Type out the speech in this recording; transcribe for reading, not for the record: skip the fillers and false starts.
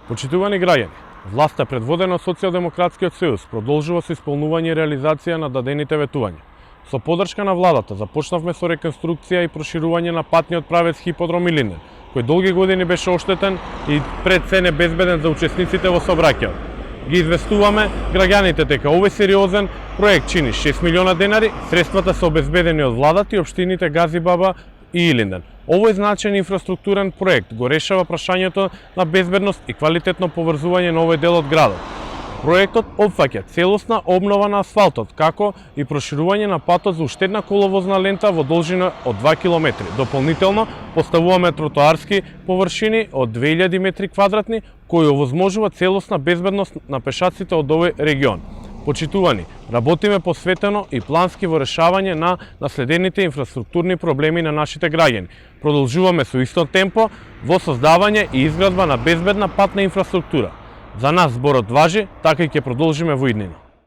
Почитувани граѓани, власта предводена од Социјалдемократскиот сојуз продолжува со исполнување и реализација на дадените ветувања. Со поддршка на владата започнавме со реконструкција и проширување на патниот правец Хиподром Илинден, кој долги години беше оштетен и пред се небезбеден за учесниците во сообраќајот. Ги известуваме граѓаните дека овој сериозен проект чини 6 милиона денари, средствата се обезбедени од владата и општините Газибаба и Илинден. Овој значаен инфраструктурен проект го решава прашањето на безбедност и квалитетно поврзување на овој дел од градот. Проектот опфаќа целосна обнова на асфалтот, како и проширување на патот за уште една коловозна лента во должина од 2 км. Дополнително поставуваме тротоарски површини од 2000 метри квадратни, кои овозможува целосна безбедност на пешаците од овој регион. Почитувани, работиме посветено и плански во решавање на наследените инфраструктурни проблеми на нашите граѓани. Продолжуваме со исто темпо во создавање и изградба на безбедна патна инфраструктура. За нас зборот важи, така и ќе продолжиме во иднина.